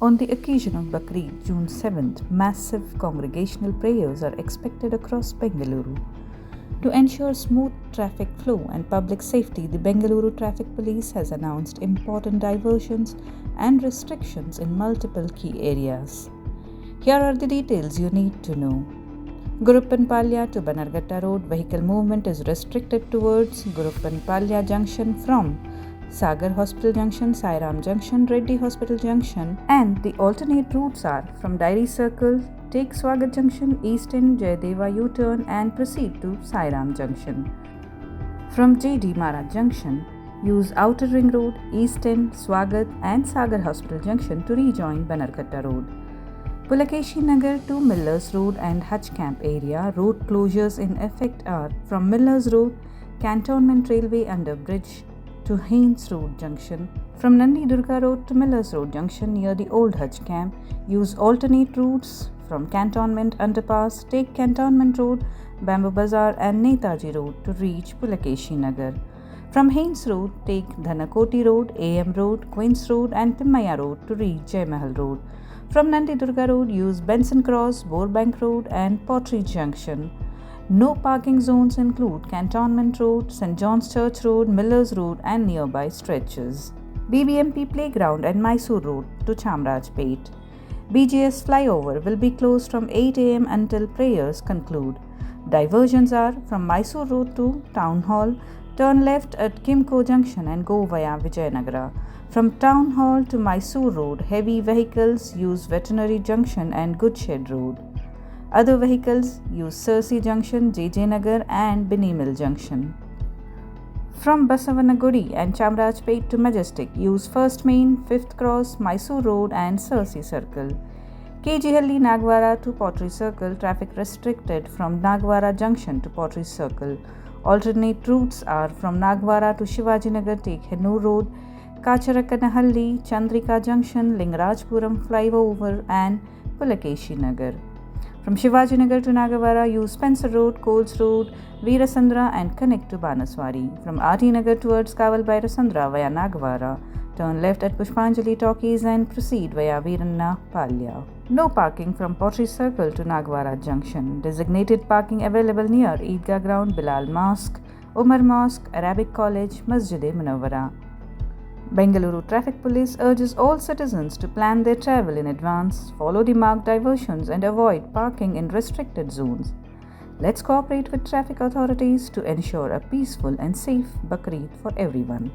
On the occasion of Bakrid, June 7th, massive congregational prayers are expected across Bengaluru. To ensure smooth traffic flow and public safety, the Bengaluru Traffic Police has announced important diversions and restrictions in multiple key areas. Here are the details you need to know. Gurappanapalya to Bannerghatta Road vehicle movement is restricted towards Gurappanapalya Junction from Sagar Hospital Junction, Sai Ram Junction, Reddy Hospital Junction, and the alternate routes are from Dairy Circle, take Swagath Junction, East End, Jayadeva U-turn and proceed to Sai Ram Junction. From Jayadeva Junction, use Outer Ring Road, East End, Swagath and Sagar Hospital Junction to rejoin Bannerghatta Road. Pulakeshi Nagar to Millers Road and Hutch Camp area, road closures in effect are from Millers Road, Cantonment Railway under bridge to Haynes Road Junction. From Nandi Durga Road to Millers Road Junction near the old Hutch Camp, use alternate routes from Cantonment Underpass, take Cantonment Road, Bamboo Bazaar and Netaji Road to reach Pulakeshi Nagar. From Haynes Road, take Dhanakoti Road, AM Road, Queens Road and Timmaya Road to reach Jai Mahal Road. From Nandi Durga Road, use Benson Cross, Borebank Road and Pottery Junction. No parking zones include Cantonment Road, St. John's Church Road, Millers Road and nearby stretches. BBMP Playground and Mysore Road to Chamrajpet. BGS flyover will be closed from 8 am until prayers conclude. Diversions are from Mysore Road to Town Hall, turn left at Kimco Junction and go via Vijayanagara. From Town Hall to Mysore Road, heavy vehicles use Veterinary Junction and Goodshed Road. Other vehicles use Sirsi Junction, JJ Nagar and Binimil Junction. From Basavanagudi and Chamrajpet to Majestic, use First Main, 5th Cross, Mysore Road and Sirsi Circle. KGHalli Nagwara to Pottery Circle, traffic restricted from Nagwara Junction to Pottery Circle. Alternate routes are from Nagwara to Shivajinagar, take Hennur Road, Kacharakkanahalli, Chandrika Junction, Lingarajpuram flyover and Pulakeshi Nagar. From Shivajinagar to Nagawara, use Spencer Road, Coles Road, Veerasandra and connect to Banaswari. From RT Nagar towards Kaval Bhairasandra via Nagawara, turn left at Pushpanjali Talkies and proceed via Gurappanapalya. No parking from Pottery Circle to Nagwara Junction. Designated parking available near Eidgah Ground, Bilal Mosque, Umar Mosque, Arabic College, Masjid-e-Munawwara. Bengaluru Traffic Police urges all citizens to plan their travel in advance, follow the marked diversions and avoid parking in restricted zones. Let's cooperate with traffic authorities to ensure a peaceful and safe Bakrid for everyone.